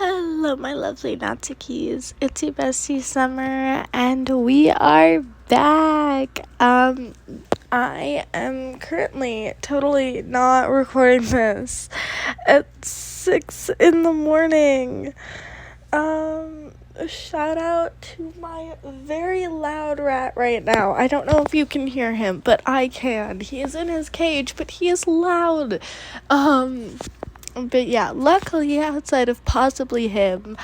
Hello, my lovely natsukis. It's your bestie Summer, and we are back. I am currently totally not recording this at 6 in the morning. Shout out to my very loud rat right now. I don't know if you can hear him, but I can. He is in his cage, but he is loud. But yeah, luckily outside of possibly him,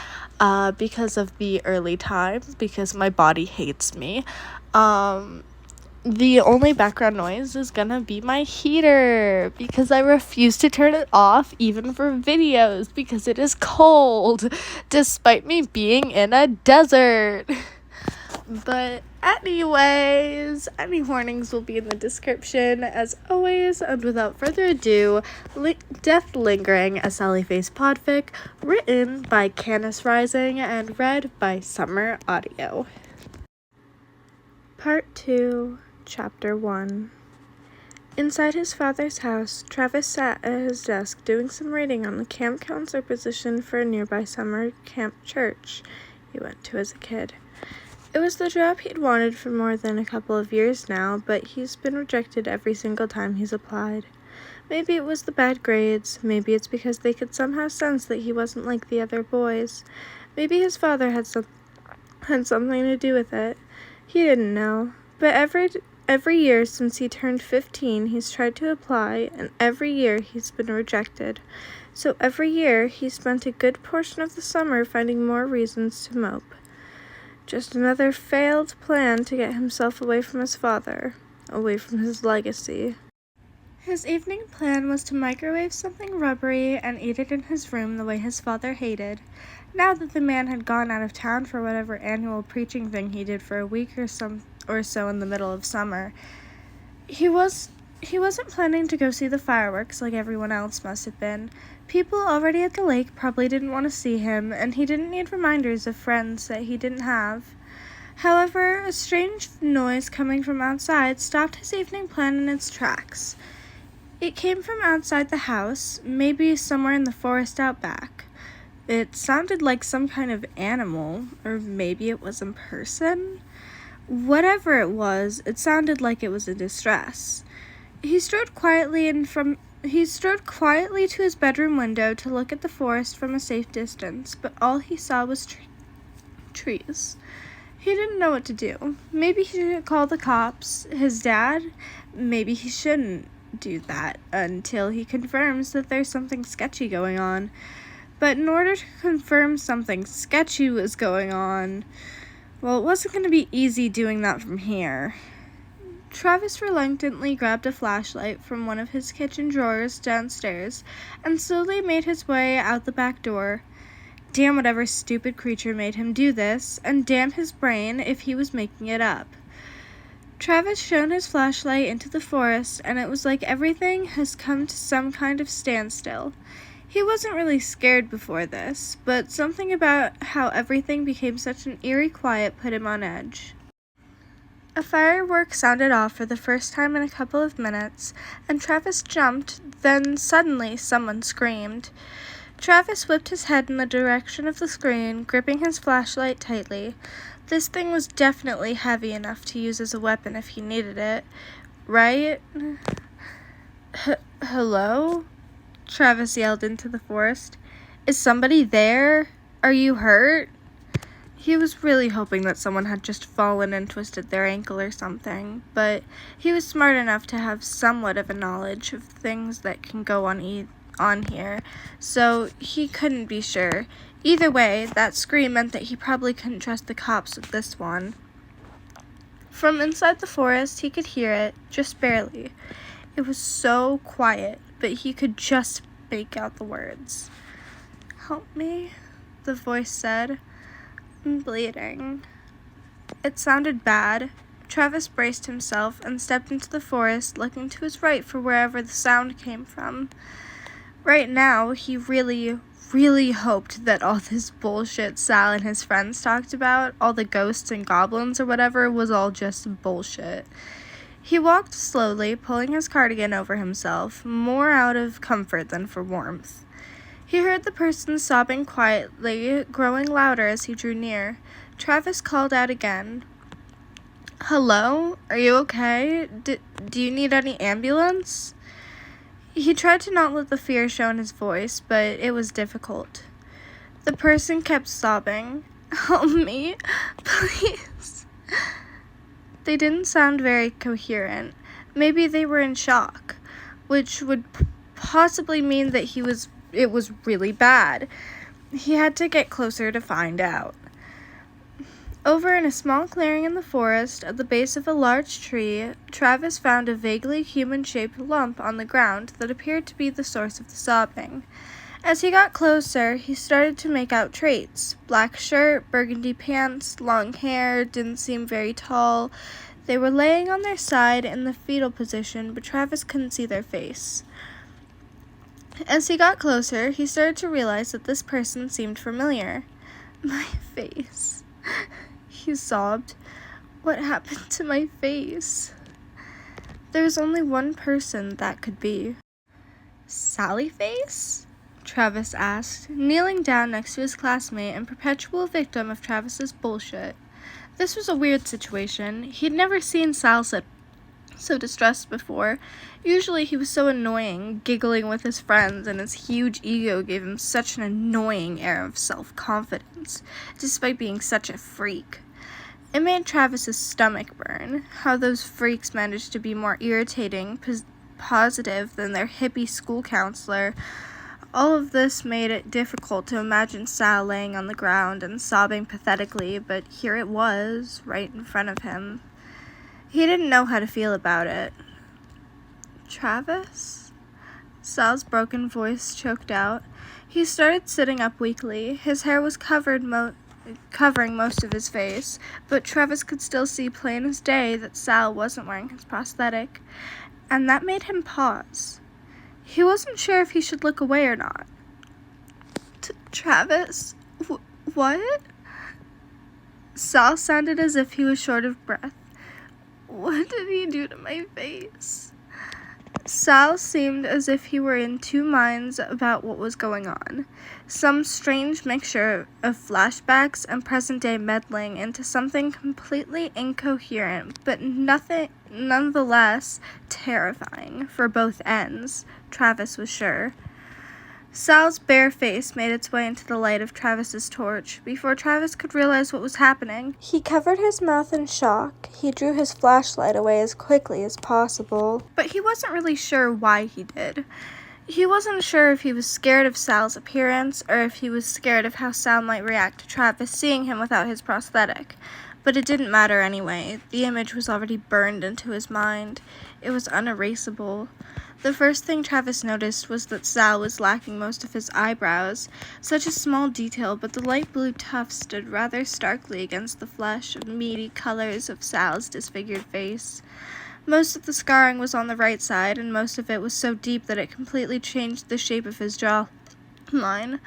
because of the early time, because my body hates me, the only background noise is gonna be my heater, because I refuse to turn it off even for videos, because it is cold, despite me being in a desert. But anyways, any warnings will be in the description, as always, and without further ado, Death Lingering, a Sally Face podfic, written by Canis Rising and read by Summer Audio. Part 2, Chapter 1. Inside his father's house, Travis sat at his desk doing some reading on the camp counselor position for a nearby summer camp church he went to as a kid. It was the job he'd wanted for more than a couple of years now, but he's been rejected every single time he's applied. Maybe it was the bad grades, maybe it's because they could somehow sense that he wasn't like the other boys. Maybe his father had something to do with it. He didn't know. But every year since he turned 15, he's tried to apply, and every year he's been rejected. So every year, he spent a good portion of the summer finding more reasons to mope. Just another failed plan to get himself away from his father, away from his legacy. His evening plan was to microwave something rubbery and eat it in his room the way his father hated. Now that the man had gone out of town for whatever annual preaching thing he did for a week or so in the middle of summer, he wasn't planning to go see the fireworks like everyone else must have been. People already at the lake probably didn't want to see him, and he didn't need reminders of friends that he didn't have. However, a strange noise coming from outside stopped his evening plan in its tracks. It came from outside the house, maybe somewhere in the forest out back. It sounded like some kind of animal, or maybe it was a person. Whatever it was, it sounded like it was in distress. He strode quietly to his bedroom window to look at the forest from a safe distance, but all he saw was trees. He didn't know what to do. Maybe he should call the cops, his dad. Maybe he shouldn't do that until he confirms that there's something sketchy going on. But in order to confirm something sketchy was going on, well, it wasn't going to be easy doing that from here. Travis reluctantly grabbed a flashlight from one of his kitchen drawers downstairs and slowly made his way out the back door. Damn whatever stupid creature made him do this, and damn his brain if he was making it up. Travis shone his flashlight into the forest, and it was like everything has come to some kind of standstill. He wasn't really scared before this, but something about how everything became such an eerie quiet put him on edge. A firework sounded off for the first time in a couple of minutes, and Travis jumped, then suddenly someone screamed. Travis whipped his head in the direction of the screen, gripping his flashlight tightly. This thing was definitely heavy enough to use as a weapon if he needed it, right? Hello? Travis yelled into the forest. Is somebody there? Are you hurt? He was really hoping that someone had just fallen and twisted their ankle or something, but he was smart enough to have somewhat of a knowledge of things that can go on here, so he couldn't be sure. Either way, that scream meant that he probably couldn't trust the cops with this one. From inside the forest, he could hear it, just barely. It was so quiet, but he could just make out the words. "Help me," the voice said. "I'm bleeding." It sounded bad. Travis braced himself and stepped into the forest, looking to his right for wherever the sound came from. Right now, he really hoped that all this bullshit Sal and his friends talked about, all the ghosts and goblins or whatever, was all just bullshit. He walked slowly, pulling his cardigan over himself, more out of comfort than for warmth. He heard the person sobbing quietly, growing louder as he drew near. Travis called out again. "Hello? Are you okay? Do you need any ambulance?" He tried to not let the fear show in his voice, but it was difficult. The person kept sobbing. "Help me, please." They didn't sound very coherent. Maybe they were in shock, which would possibly mean that it was really bad. He had to get closer to find out. Over in a small clearing in the forest, at the base of a large tree, Travis found a vaguely human-shaped lump on the ground that appeared to be the source of the sobbing. As he got closer, he started to make out traits. Black shirt, burgundy pants, long hair, didn't seem very tall. They were laying on their side in the fetal position, but Travis couldn't see their face. As he got closer, he started to realize that this person seemed familiar. "My face," he sobbed. "What happened to my face?" There's only one person that could be. "Sally Face?" Travis asked, kneeling down next to his classmate and perpetual victim of Travis's bullshit. This was a weird situation. He'd never seen Sal so distressed before. Usually he was so annoying, giggling with his friends, and his huge ego gave him such an annoying air of self-confidence, despite being such a freak. It made Travis's stomach burn, how those freaks managed to be more irritating, positive than their hippie school counselor. All of this made it difficult to imagine Sal laying on the ground and sobbing pathetically, but here it was, right in front of him. He didn't know how to feel about it. "Travis?" Sal's broken voice choked out. He started sitting up weakly. His hair was covering most of his face, but Travis could still see plain as day that Sal wasn't wearing his prosthetic, and that made him pause. He wasn't sure if he should look away or not. "Travis? What?" Sal sounded as if he was short of breath. "What did he do to my face?" Sal seemed as if he were in two minds about what was going on. Some strange mixture of flashbacks and present-day meddling into something completely incoherent, but nonetheless terrifying for both ends, Travis was sure. Sal's bare face made its way into the light of Travis's torch. Before Travis could realize what was happening, he covered his mouth in shock. He drew his flashlight away as quickly as possible. But he wasn't really sure why he did. He wasn't sure if he was scared of Sal's appearance, or if he was scared of how Sal might react to Travis seeing him without his prosthetic. But it didn't matter anyway. The image was already burned into his mind. It was unerasable. The first thing Travis noticed was that Sal was lacking most of his eyebrows. Such a small detail, but the light blue tuft stood rather starkly against the flesh and meaty colors of Sal's disfigured face. Most of the scarring was on the right side, and most of it was so deep that it completely changed the shape of his jawline.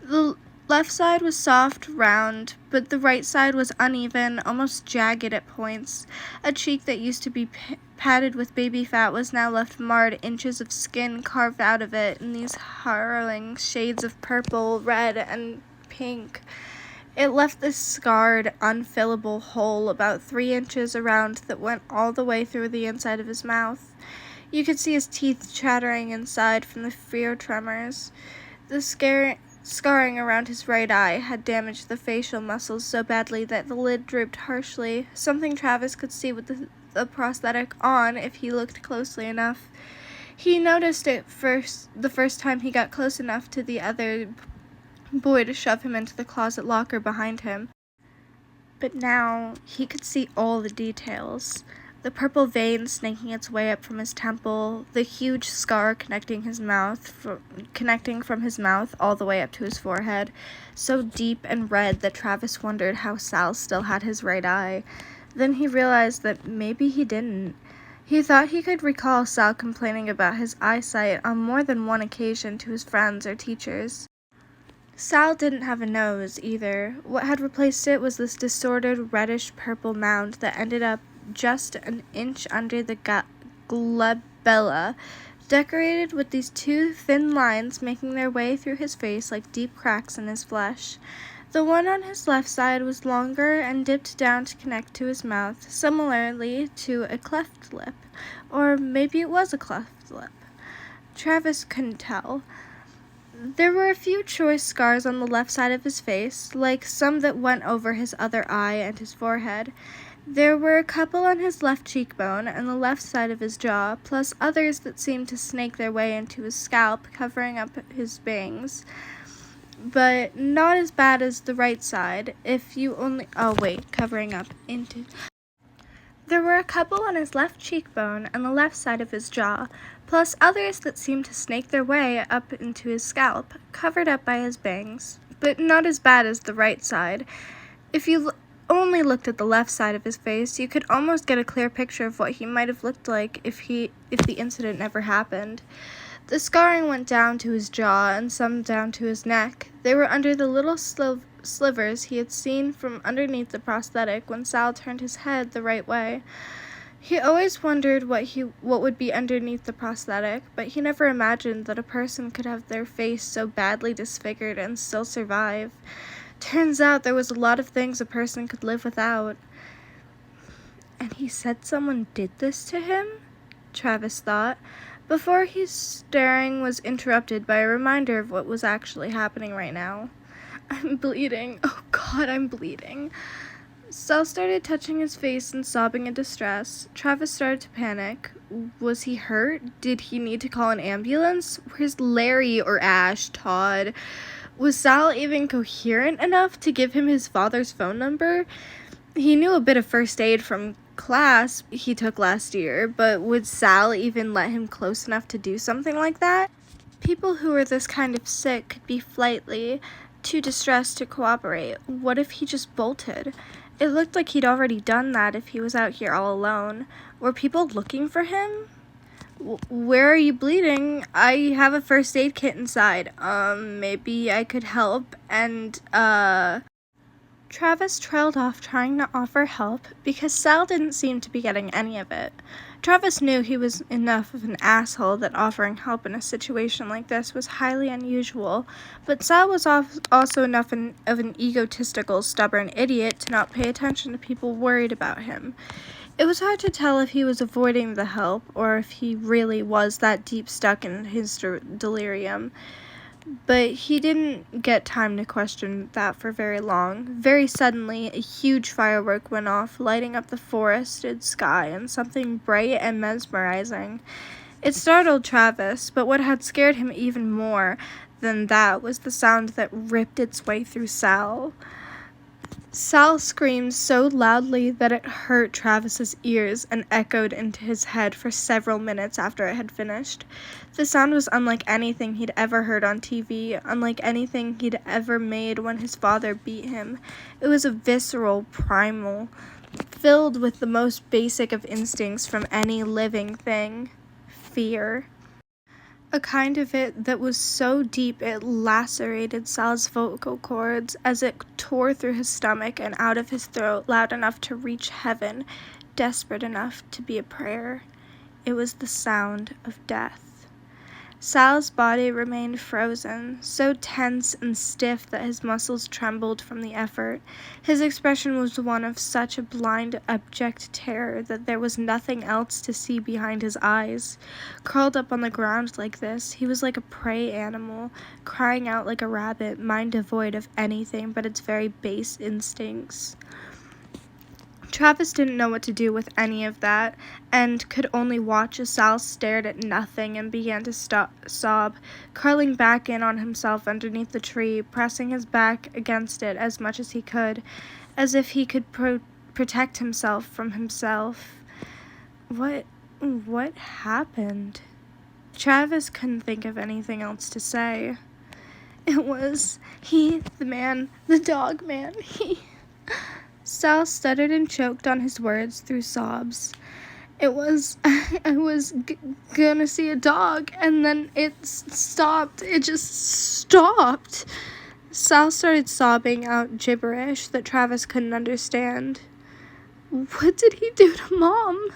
The left side was soft, round, but the right side was uneven, almost jagged at points. A cheek that used to be padded with baby fat was now left marred, inches of skin carved out of it in these harrowing shades of purple, red, and pink. It left this scarred, unfillable hole about 3 inches around that went all the way through the inside of his mouth. You could see his teeth chattering inside from the fear tremors. The scarring around his right eye had damaged the facial muscles so badly that the lid drooped harshly, something Travis could see with the prosthetic on if he looked closely enough. He noticed it the first time he got close enough to the other boy to shove him into the closet locker behind him. But now he could see all the details. The purple vein snaking its way up from his temple, the huge scar connecting from his mouth all the way up to his forehead, so deep and red that Travis wondered how Sal still had his right eye. Then he realized that maybe he didn't. He thought he could recall Sal complaining about his eyesight on more than one occasion to his friends or teachers. Sal didn't have a nose, either. What had replaced it was this distorted reddish-purple mound that ended up just an inch under the glabella, decorated with these two thin lines making their way through his face like deep cracks in his flesh. The one on his left side was longer and dipped down to connect to his mouth, similarly to a cleft lip. Or maybe it was a cleft lip. Travis couldn't tell. There were a few choice scars on the left side of his face, like some that went over his other eye and his forehead. There were a couple on his left cheekbone and the left side of his jaw, plus others that seemed to snake their way into his scalp, covering up his bangs. But not as bad as the right side, covering up into... There were a couple on his left cheekbone and the left side of his jaw, plus others that seemed to snake their way up into his scalp, covered up by his bangs, but not as bad as the right side. If you only looked at the left side of his face, you could almost get a clear picture of what he might have looked like if the incident never happened. The scarring went down to his jaw and some down to his neck. They were under the little slivers he had seen from underneath the prosthetic when Sal turned his head the right way. He always wondered what would be underneath the prosthetic, but he never imagined that a person could have their face so badly disfigured and still survive. Turns out there was a lot of things a person could live without. And he said someone did this to him? Travis thought, before his staring was interrupted by a reminder of what was actually happening right now. I'm bleeding. Oh God, I'm bleeding. Sal started touching his face and sobbing in distress. Travis started to panic. Was he hurt? Did he need to call an ambulance? Where's Larry or Ash, Todd? Was Sal even coherent enough to give him his father's phone number? He knew a bit of first aid from class he took last year, but would Sal even let him close enough to do something like that? People who were this kind of sick could be flightly, too distressed to cooperate. What if he just bolted? It looked like he'd already done that if he was out here all alone. Were people looking for him? Where are you bleeding? I have a first aid kit inside. Maybe I could help, and, Travis trailed off trying to offer help because Sal didn't seem to be getting any of it. Travis knew he was enough of an asshole that offering help in a situation like this was highly unusual, but Sal was also enough of an egotistical, stubborn idiot to not pay attention to people worried about him. It was hard to tell if he was avoiding the help or if he really was that deep stuck in his delirium. But he didn't get time to question that for very long. Very suddenly, a huge firework went off, lighting up the forested sky in something bright and mesmerizing. It startled Travis, but what had scared him even more than that was the sound that ripped its way through Sal. Sal screamed so loudly that it hurt Travis's ears and echoed into his head for several minutes after it had finished. The sound was unlike anything he'd ever heard on TV, unlike anything he'd ever made when his father beat him. It was a visceral, primal, filled with the most basic of instincts from any living thing: fear. A kind of it that was so deep it lacerated Sal's vocal cords as it tore through his stomach and out of his throat loud enough to reach heaven, desperate enough to be a prayer. It was the sound of death. Sal's body remained frozen, so tense and stiff that his muscles trembled from the effort. His expression was one of such a blind, abject terror that there was nothing else to see behind his eyes. Curled up on the ground like this, he was like a prey animal, crying out like a rabbit, mind devoid of anything but its very base instincts. Travis didn't know what to do with any of that, and could only watch as Sal stared at nothing and began to sob, curling back in on himself underneath the tree, pressing his back against it as much as he could, as if he could protect himself from himself. What happened? Travis couldn't think of anything else to say. It was he, the man, the dog man, he... Sal stuttered and choked on his words through sobs. I was gonna see a dog, and then it stopped. It just stopped. Sal started sobbing out gibberish that Travis couldn't understand. What did he do to Mom?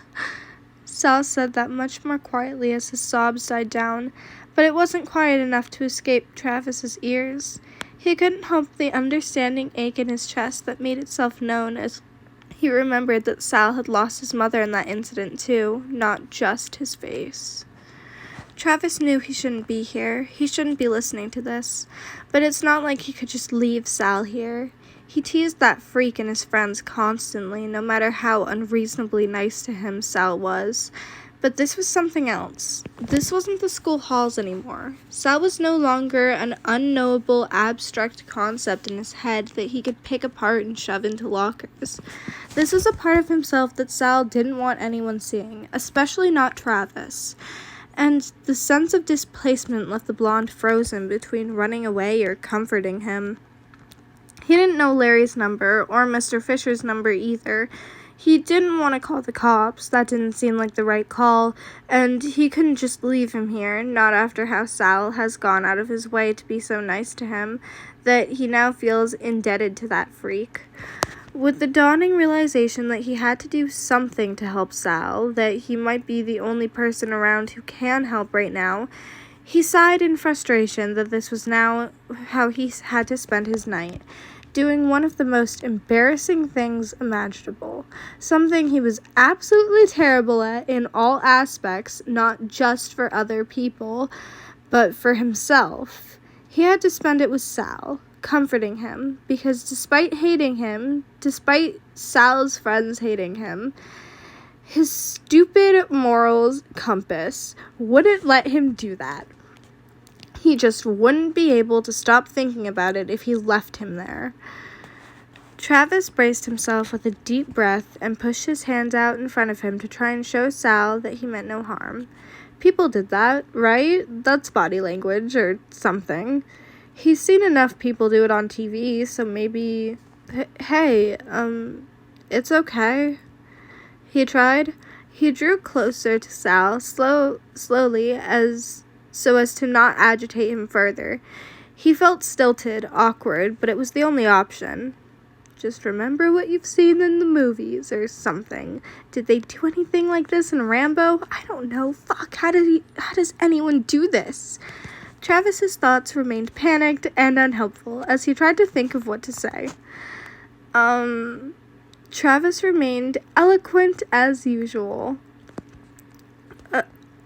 Sal said that much more quietly as his sobs died down, but it wasn't quiet enough to escape Travis's ears. He couldn't help the understanding ache in his chest that made itself known as he remembered that Sal had lost his mother in that incident too, not just his face. Travis knew he shouldn't be here. He shouldn't be listening to this. But it's not like he could just leave Sal here. He teased that freak and his friends constantly, no matter how unreasonably nice to him Sal was. But this was something else. This wasn't the school halls anymore. Sal was no longer an unknowable, abstract concept in his head that he could pick apart and shove into lockers. This was a part of himself that Sal didn't want anyone seeing, especially not Travis. And the sense of displacement left the blonde frozen between running away or comforting him. He didn't know Larry's number, or Mr. Fisher's number either. He didn't want to call the cops, that didn't seem like the right call, and he couldn't just leave him here, not after how Sal has gone out of his way to be so nice to him, that he now feels indebted to that freak. With the dawning realization that he had to do something to help Sal, that he might be the only person around who can help right now, he sighed in frustration that this was now how he had to spend his night, doing one of the most embarrassing things imaginable, something he was absolutely terrible at in all aspects, not just for other people, but for himself. He had to spend it with Sal, comforting him, because despite hating him, despite Sal's friends hating him, his stupid morals compass wouldn't let him do that. He just wouldn't be able to stop thinking about it if he left him there. Travis braced himself with a deep breath and pushed his hand out in front of him to try and show Sal that he meant no harm. People did that, right? That's body language or something. He's seen enough people do it on TV, so maybe... Hey, it's okay. He tried. He drew closer to Sal, slowly, so as to not agitate him further. He felt stilted, awkward, but it was the only option. Just remember what you've seen in the movies, or something. Did they do anything like this in Rambo? I don't know. Fuck, how does anyone do this? Travis's thoughts remained panicked and unhelpful as he tried to think of what to say. Travis remained eloquent as usual.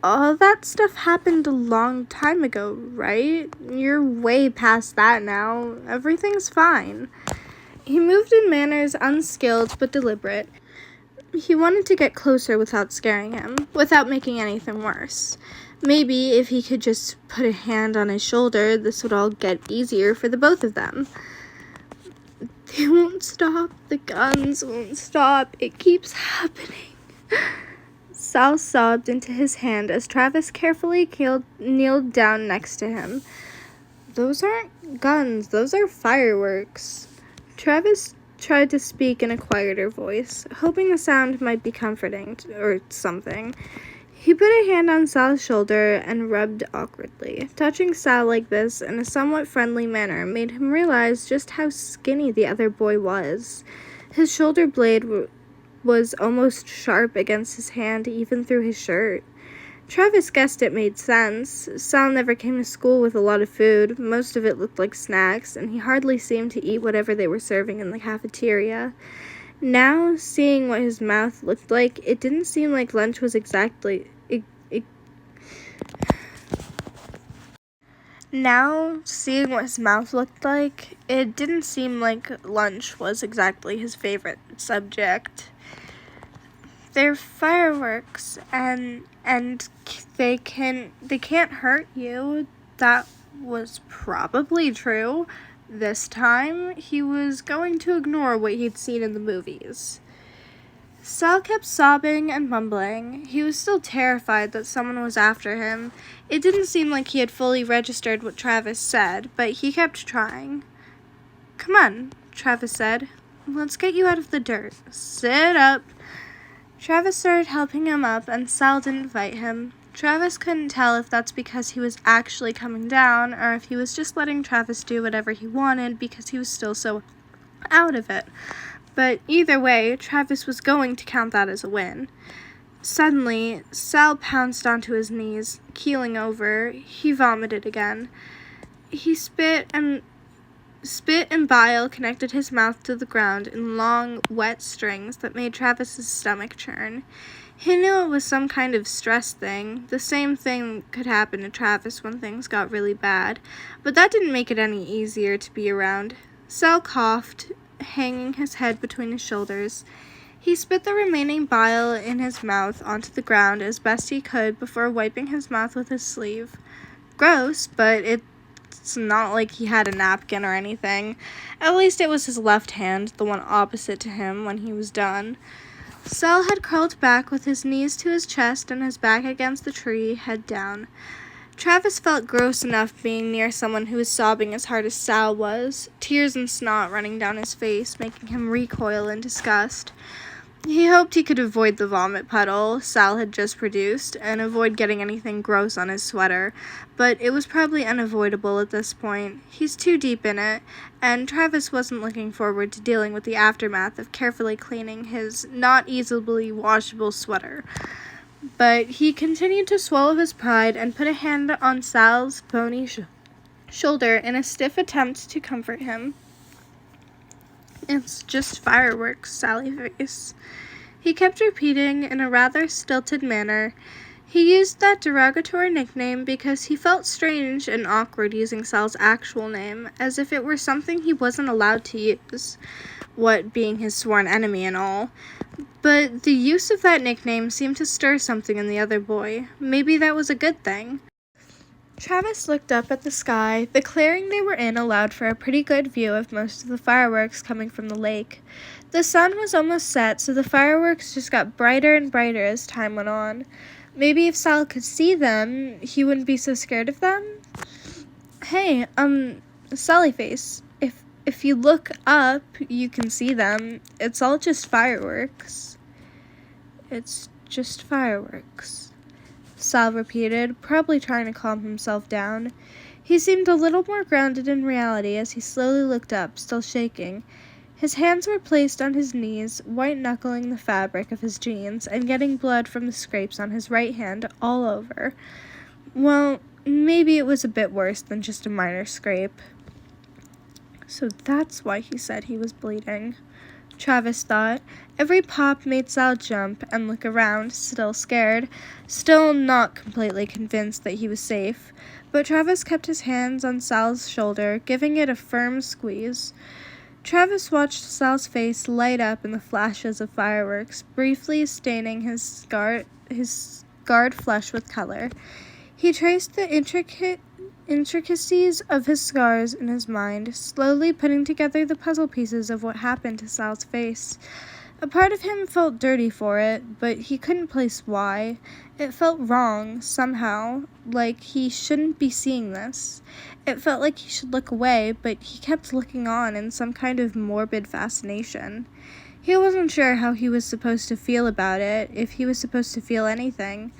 All that stuff happened a long time ago, right? You're way past that now. Everything's fine. He moved in manners unskilled but deliberate. He wanted to get closer without scaring him, without making anything worse. Maybe if he could just put a hand on his shoulder, this would all get easier for the both of them. They won't stop. The guns won't stop. It keeps happening. Sal sobbed into his hand as Travis carefully kneeled down next to him. Those aren't guns. Those are fireworks. Travis tried to speak in a quieter voice, hoping the sound might be comforting or something. He put a hand on Sal's shoulder and rubbed awkwardly. Touching Sal like this in a somewhat friendly manner made him realize just how skinny the other boy was. His shoulder blade was almost sharp against his hand, even through his shirt. Travis guessed it made sense. Sal never came to school with a lot of food. Most of it looked like snacks, and he hardly seemed to eat whatever they were serving in the cafeteria. Now, seeing what his mouth looked like, it didn't seem like lunch was exactly... Now, seeing what his mouth looked like, it didn't seem like lunch was exactly his favorite subject. They're fireworks, and they can't hurt you. That was probably true. This time, he was going to ignore what he'd seen in the movies. Sal kept sobbing and mumbling. He was still terrified that someone was after him. It didn't seem like he had fully registered what Travis said, but he kept trying. Come on, Travis said. Let's get you out of the dirt. Sit up. Travis started helping him up, and Sal didn't fight him. Travis couldn't tell if that's because he was actually coming down, or if he was just letting Travis do whatever he wanted because he was still so out of it. But either way, Travis was going to count that as a win. Suddenly, Sal pounced onto his knees, keeling over. He vomited again. He spit and bile connected his mouth to the ground in long, wet strings that made Travis's stomach churn. He knew it was some kind of stress thing. The same thing could happen to Travis when things got really bad, but that didn't make it any easier to be around. Sal coughed, hanging his head between his shoulders. He spit the remaining bile in his mouth onto the ground as best he could before wiping his mouth with his sleeve. Gross, but it's not like he had a napkin or anything. At least it was his left hand, the one opposite to him, when he was done. Sal had curled back with his knees to his chest and his back against the tree, head down. Travis felt gross enough being near someone who was sobbing as hard as Sal was, tears and snot running down his face, making him recoil in disgust. He hoped he could avoid the vomit puddle Sal had just produced and avoid getting anything gross on his sweater, but it was probably unavoidable at this point. He's too deep in it, and Travis wasn't looking forward to dealing with the aftermath of carefully cleaning his not easily washable sweater. But he continued to swallow his pride and put a hand on Sal's bony shoulder in a stiff attempt to comfort him. "It's just fireworks, Sally face," he kept repeating in a rather stilted manner. He used that derogatory nickname because he felt strange and awkward using Sal's actual name, as if it were something he wasn't allowed to use, what being his sworn enemy and all. But the use of that nickname seemed to stir something in the other boy. Maybe that was a good thing. Travis looked up at the sky. The clearing they were in allowed for a pretty good view of most of the fireworks coming from the lake. The sun was almost set, so the fireworks just got brighter and brighter as time went on. Maybe if Sal could see them, he wouldn't be so scared of them? "Hey, Sally face, if you look up, you can see them. It's all just fireworks." "It's just fireworks," Sal repeated, probably trying to calm himself down. He seemed a little more grounded in reality as he slowly looked up, still shaking. His hands were placed on his knees, white-knuckling the fabric of his jeans and getting blood from the scrapes on his right hand all over. Well, maybe it was a bit worse than just a minor scrape. So that's why he said he was bleeding, Travis thought. Every pop made Sal jump and look around, still scared, still not completely convinced that he was safe. But Travis kept his hands on Sal's shoulder, giving it a firm squeeze. Travis watched Sal's face light up in the flashes of fireworks, briefly staining his scarred flesh with color. He traced the intricacies of his scars in his mind, slowly putting together the puzzle pieces of what happened to Sal's face. A part of him felt dirty for it, but he couldn't place why. It felt wrong, somehow, like he shouldn't be seeing this. It felt like he should look away, but he kept looking on in some kind of morbid fascination. He wasn't sure how he was supposed to feel about it, if he was supposed to feel anything.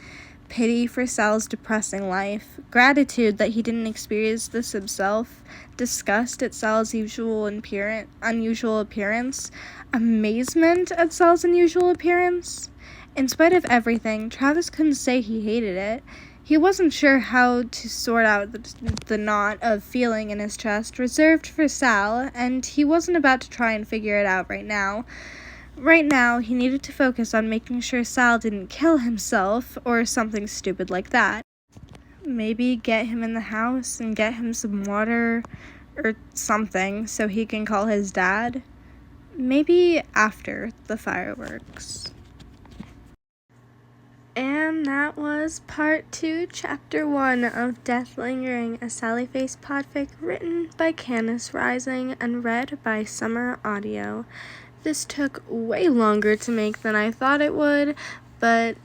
Pity for Sal's depressing life, gratitude that he didn't experience this himself, disgust at Sal's unusual appearance, amazement at Sal's unusual appearance. In spite of everything, Travis couldn't say he hated it. He wasn't sure how to sort out the knot of feeling in his chest reserved for Sal, and he wasn't about to try and figure it out right now. Right now, he needed to focus on making sure Sal didn't kill himself or something stupid like that. Maybe get him in the house and get him some water or something so he can call his dad. Maybe after the fireworks. And that was part 2, chapter 1 of Death Lingering, a Sally Face podfic written by Candace Rising and read by Summer Audio. This took way longer to make than I thought it would, but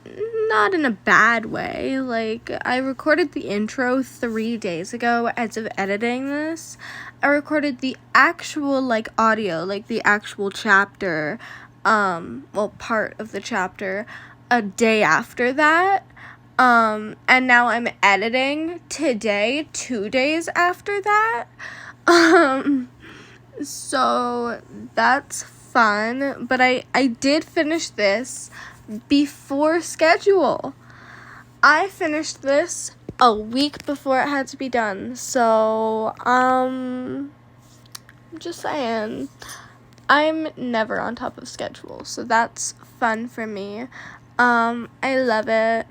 not in a bad way. Like, I recorded the intro 3 days ago as of editing this. I recorded the actual, audio, the actual chapter, part of the chapter, a day after that. And now I'm editing today, 2 days after that. So that's fun, but I did finish this before schedule. I finished this a week before it had to be done. So, just saying. I'm never on top of schedule, so that's fun for me. I love it.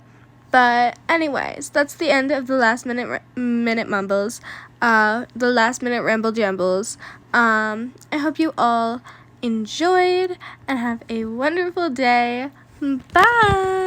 But anyways, that's the end of the last minute mumbles, the last minute ramble jambles. I hope you all enjoyed and have a wonderful day. Bye!